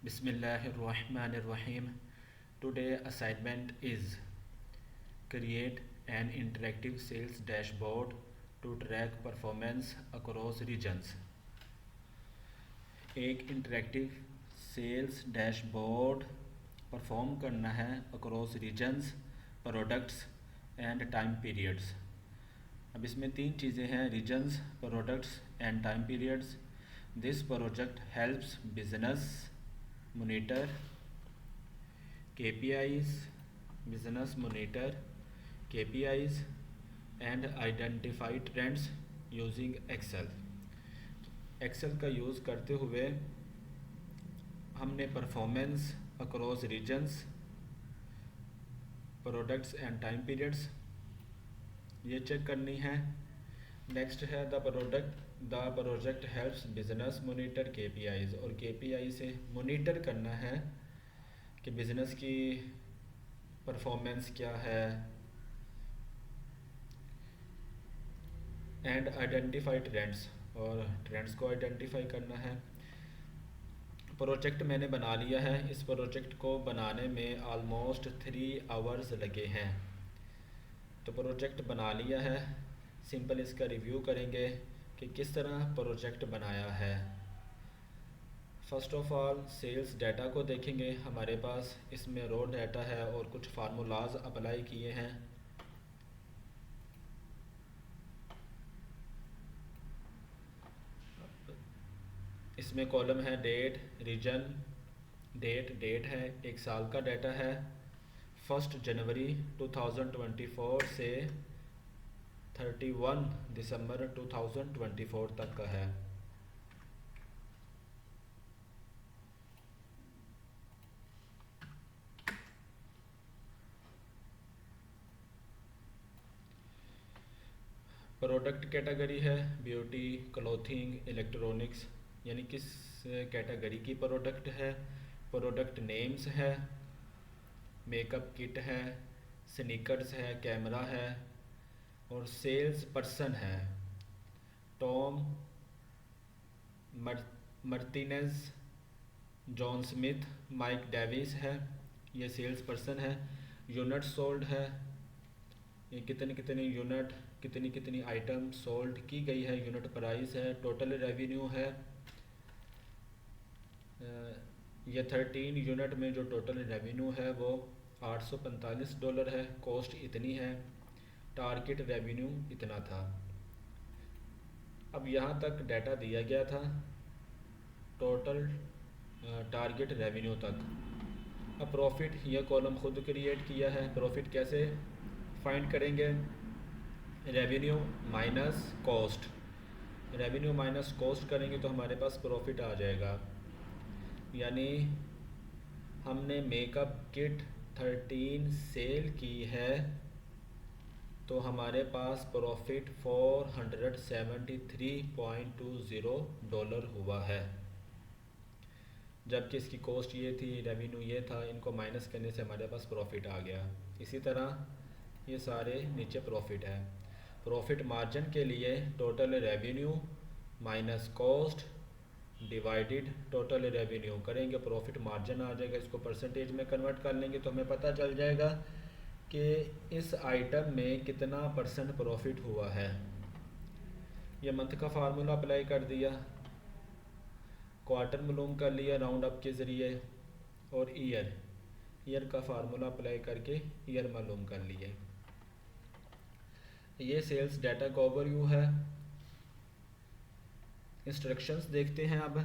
Bismillahirrahmanirrahim. Today assignment is create an interactive sales dashboard to track performance across regions. एक interactive sales dashboard perform करना है across regions, products and time periods. अब इसमें तीन चीज़ें हैं, regions, products and time periods. This project helps business monitor KPIs, business monitor KPIs and identify trends using Excel। Excel का use करते हुए हमने performance across regions, products and time periods ये चेक करनी है। नेक्स्ट है the project helps business monitor KPIs, और KPI से मोनिटर करना है कि बिज़नेस की परफॉर्मेंस क्या है। एंड आइडेंटिफाई ट्रेंड्स, और ट्रेंड्स को आइडेंटिफाई करना है। प्रोजेक्ट मैंने बना लिया है। इस प्रोजेक्ट को बनाने में ऑलमोस्ट 3 आवर्स लगे हैं। तो प्रोजेक्ट बना लिया है, सिंपल इसका रिव्यू करेंगे कि किस तरह प्रोजेक्ट बनाया है। First of all sales data को देखेंगे। हमारे पास इसमें रो डाटा है और कुछ फार्मूलाज अप्लाई किए हैं। इसमें कॉलम है डेट, रीजन, डेट है, एक साल का डाटा है। 1 जनवरी 2024 से 31 दिसंबर 2024 तक का है। प्रोडक्ट कैटेगरी है ब्यूटी, क्लोथिंग, इलेक्ट्रॉनिक्स, यानी किस कैटेगरी की प्रोडक्ट है। प्रोडक्ट नेम्स है, मेकअप किट है, स्नीकर्स है, कैमरा है, और सेल्स पर्सन है Tom Martinez, John Smith, Mike Davis है, ये सेल्स पर्सन है। यूनिट सोल्ड है, ये कितने कितने यूनिट, कितनी कितनी आइटम सोल्ड की गई है, यूनिट प्राइस है। टोटल रेवेन्यू है, ये 13 यूनिट में जो टोटल रेवेन्यू है वो $845 है। कॉस्ट इतनी है, टारगेट रेवेन्यू इतना था। अब यहाँ तक डाटा दिया गया था टोटल टारगेट रेवेन्यू तक। अब प्रॉफिट, ये कॉलम खुद क्रिएट किया है। प्रॉफिट कैसे फाइंड करेंगे? Revenue minus cost, revenue minus cost करेंगे तो हमारे पास प्रॉफिट आ जाएगा। यानी हमने मेकअप किट 13 सेल की है तो हमारे पास प्रॉफिट $473.20 हुआ है। जबकि इसकी कॉस्ट ये थी, रेवेन्यू ये था, इनको माइनस करने से हमारे पास प्रॉफिट आ गया। इसी तरह ये सारे नीचे प्रॉफिट है। प्रॉफिट मार्जिन के लिए total revenue minus cost divided total revenue करेंगे, प्रॉफिट मार्जिन आ जाएगा। इसको परसेंटेज में कन्वर्ट कर लेंगे तो हमें पता चल जाएगा कि इस आइटम में कितना परसेंट प्रॉफिट हुआ है। ये मंथ का फार्मूला अप्लाई कर दिया, क्वार्टर मालूम कर लिया राउंड अप के ज़रिए, और ईयर का फार्मूला अप्लाई करके ईयर मालूम कर लिए। ये सेल्स डाटा का ओवरव्यू है। इंस्ट्रक्शंस देखते हैं अब।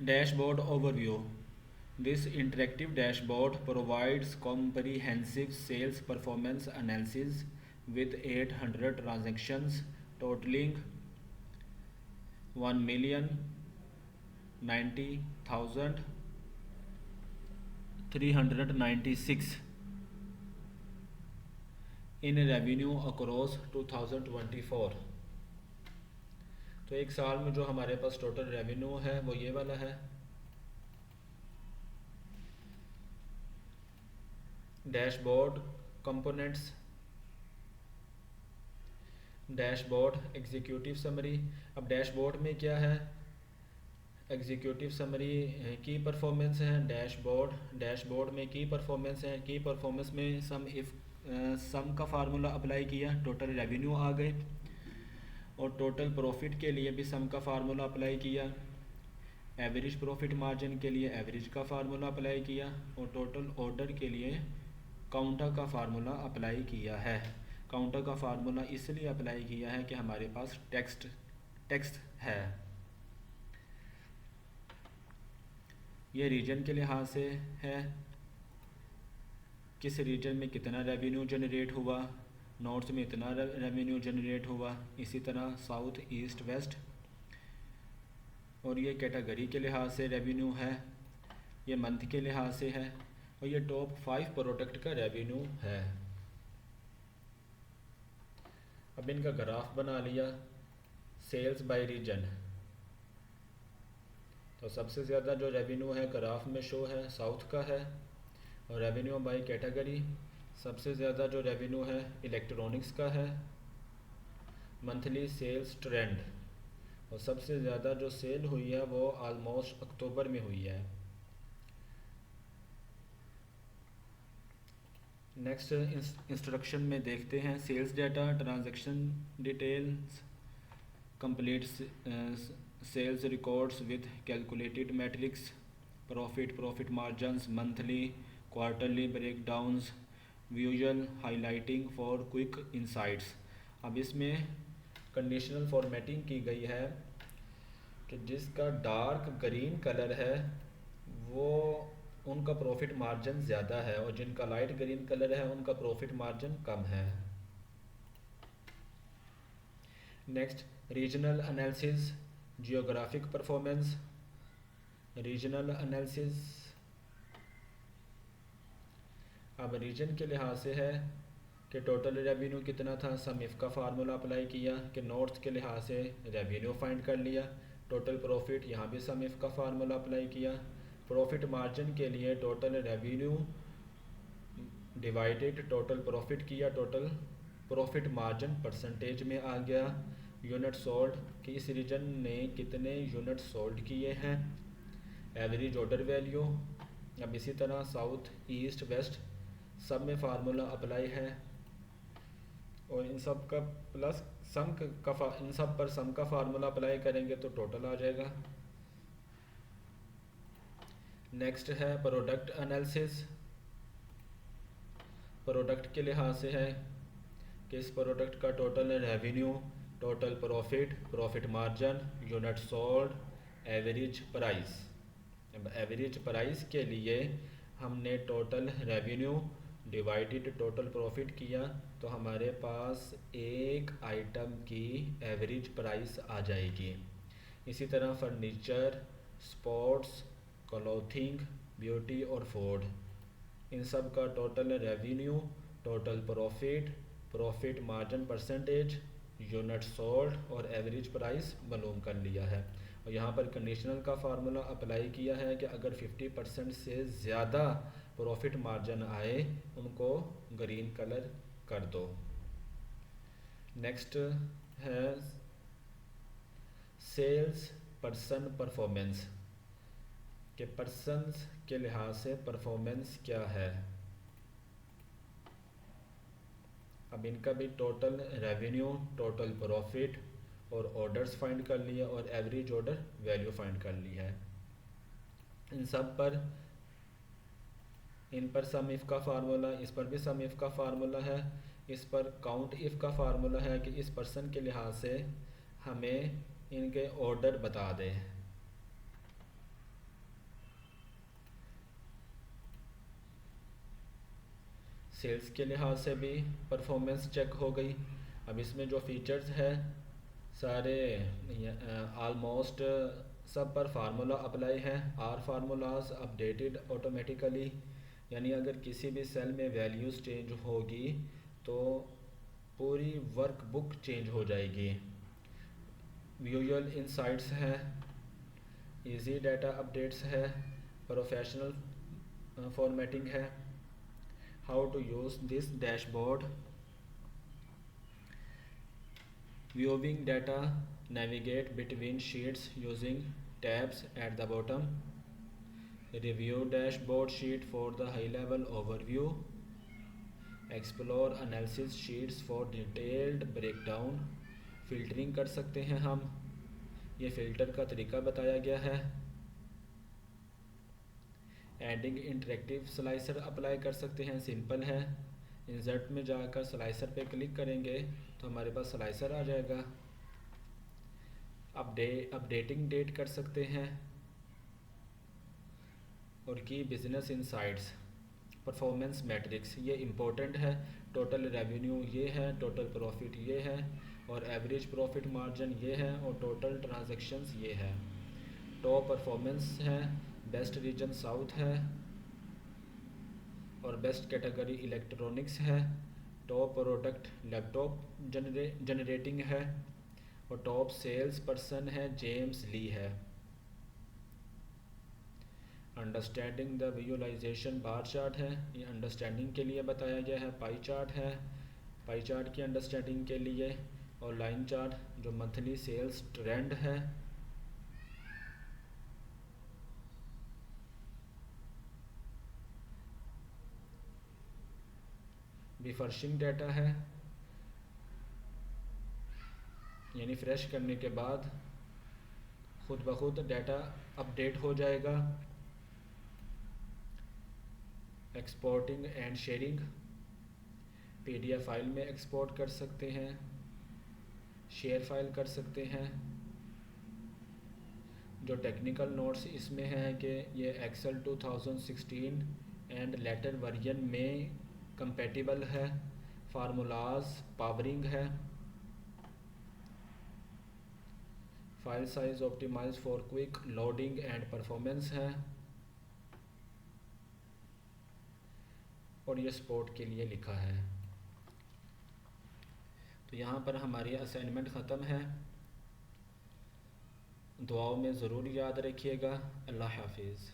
Dashboard overview. This interactive dashboard provides comprehensive sales performance analysis with 800 transactions totaling 1,90,396 in revenue across 2024। तो एक साल में जो हमारे पास टोटल रेवेन्यू है वो ये वाला है। Dashboard components, dashboard, executive summary. अब डैशबोर्ड में क्या है, एग्जीक्यूटिव समरी की परफॉर्मेंस है, डैशबोर्ड में की परफॉर्मेंस है। की परफॉर्मेंस में सम का फार्मूला अप्लाई किया, टोटल रेवेन्यू आ गए, और टोटल प्रॉफिट के लिए भी सम का फार्मूला अप्लाई किया, एवरेज प्रॉफिट मार्जिन के लिए एवरेज का फार्मूला अप्लाई किया, और टोटल ऑर्डर के लिए काउंटर का फार्मूला अप्लाई किया है। काउंटर का फार्मूला इसलिए अप्लाई किया है कि हमारे पास टेक्स्ट है। ये रीजन के लिहाज से है, किस रीजन में कितना रेवेन्यू जनरेट हुआ, नॉर्थ में इतना रेवेन्यू जनरेट हुआ, इसी तरह साउथ ईस्ट वेस्ट। और ये कैटेगरी के लिहाज से रेवेन्यू है, ये मंथ के लिहाज से है, और ये टॉप 5 प्रोडक्ट का रेवेन्यू है। अब इनका ग्राफ बना लिया, सेल्स बाय रीजन। तो सबसे ज़्यादा जो रेवेन्यू है ग्राफ में शो है साउथ का है, और रेवेन्यू बाय कैटेगरी सबसे ज़्यादा जो रेवेन्यू है इलेक्ट्रॉनिक्स का है। मंथली सेल्स ट्रेंड, और सबसे ज़्यादा जो सेल हुई है वो ऑलमोस्ट अक्टूबर में हुई है। नेक्स्ट इंस्ट्रक्शन में देखते हैं, sales data, transaction details, complete sales records with calculated metrics, profit margins, monthly quarterly breakdowns, visual highlighting for quick insights. अब इसमें कंडीशनल फॉर्मेटिंग की गई है कि जिसका डार्क ग्रीन कलर है वो उनका प्रॉफिट मार्जिन ज़्यादा है, और जिनका लाइट ग्रीन कलर है उनका प्रॉफिट मार्जिन कम है। Next, regional analysis, geographic performance. Regional analysis, अब रीजन के लिहाज से है कि टोटल रेवेन्यू कितना था, सम इफ का फार्मूला अप्लाई किया कि नॉर्थ के लिहाज से रेवेन्यू फाइंड कर लिया, टोटल प्रॉफिट यहाँ भी सम इफ का फार्मूला अप्लाई किया, प्रॉफिट मार्जिन के लिए total revenue divided total profit किया, टोटल प्रॉफिट मार्जिन परसेंटेज में आ गया, यूनिट सोल्ड कि इस रीजन ने कितने यूनिट सोल्ड किए हैं, एवरेज ऑर्डर वैल्यू। अब इसी तरह साउथ ईस्ट वेस्ट सब में फार्मूला अप्लाई है, और इन सब का प्लस इन सब पर सम का फार्मूला अप्लाई करेंगे तो टोटल आ जाएगा। नेक्स्ट है प्रोडक्ट एनालिसिस। प्रोडक्ट के लिहाज से है कि इस प्रोडक्ट का total revenue, total profit margin, unit sold, average price. अब एवरेज प्राइस के लिए हमने total revenue divided total profit किया तो हमारे पास एक आइटम की एवरेज प्राइस आ जाएगी। इसी तरह फर्नीचर, स्पोर्ट्स, क्लॉथिंग, ब्यूटी और फूड, इन सब का total revenue, total profit margin percentage, unit sold और एवरेज प्राइस मालूम कर लिया है। और यहाँ पर कंडीशनल का फार्मूला अप्लाई किया है कि अगर 50% से ज़्यादा प्रॉफिट मार्जिन आए उनको ग्रीन कलर कर दो। नेक्स्ट है सेल्स पर्सन परफॉर्मेंस, के पर्सन्स के लिहाज से परफॉर्मेंस क्या है। अब इनका भी टोटल रेवेन्यू, टोटल प्रॉफिट और ऑर्डर्स फाइंड कर लिया और एवरेज ऑर्डर वैल्यू फाइंड कर ली है। इन सब पर इन पर सम इफ़ का फार्मूला, इस पर भी सम इफ़ का फार्मूला है, इस पर काउंट इफ़ का फार्मूला है कि इस पर्सन के लिहाज से हमें इनके ऑर्डर बता दें। सेल्स के लिहाज से भी परफॉर्मेंस चेक हो गई। अब इसमें जो फीचर्स है सारे ऑलमोस्ट सब पर फार्मूला अप्लाई है। आर फार्मूलाज अपडेटेड ऑटोमेटिकली, यानी अगर किसी भी सेल में वैल्यूज़ चेंज होगी तो पूरी वर्कबुक चेंज हो जाएगी। विजुअल इंसाइट्स है, इजी डाटा अपडेट्स है, प्रोफेशनल फॉर्मेटिंग है। How to use this dashboard, viewing data, navigate between sheets using tabs at the bottom, review dashboard sheet for the high level overview, explore analysis sheets for detailed breakdown। Filtering कर सकते हैं हम, ये filter का तरीका बताया गया है। एडिंग इंटरेक्टिव स्लाइसर अप्लाई कर सकते हैं, सिंपल है। इंसर्ट में जाकर स्लाइसर पे क्लिक करेंगे तो हमारे पास स्लाइसर आ जाएगा। अपडेटिंग डेट कर सकते हैं। और की बिजनेस इनसाइट्स, परफॉर्मेंस मैट्रिक्स, ये इम्पोर्टेंट है। टोटल रेवेन्यू ये है, टोटल प्रॉफिट ये है, और एवरेज प्रॉफिट मार्जिन ये है, और टोटल ट्रांजैक्शंस ये है। टॉप परफॉर्मेंस है, बेस्ट रीजन साउथ है, और बेस्ट कैटेगरी इलेक्ट्रॉनिक्स है। टॉप प्रोडक्ट लैपटॉप जनरेटिंग है, और टॉप सेल्स पर्सन है जेम्स ली है। Understanding the visualisation bar chart है, ये अंडरस्टैंडिंग के लिए बताया गया है। पाई चार्ट है, पाई चार्ट की अंडरस्टैंडिंग के लिए। और लाइन चार्ट जो मंथली सेल्स ट्रेंड है। रिफ्रेशिंग डाटा है, यानी फ्रेश करने के बाद खुद ब खुद डाटा अपडेट हो जाएगा। Exporting and sharing, PDF file में एक्सपोर्ट कर सकते हैं, शेयर फाइल कर सकते हैं। जो टेक्निकल नोट्स इसमें है कि ये एक्सेल 2016 एंड लेटर वर्जन में कंपैटिबल है। फार्मूलाज पावरिंग है। File size optimise for quick loading and performance है। और ये सपोर्ट के लिए लिखा है। तो यहाँ पर हमारी असाइनमेंट ख़त्म है। दुआओं में ज़रूर याद रखिएगा। अल्लाह हाफिज़।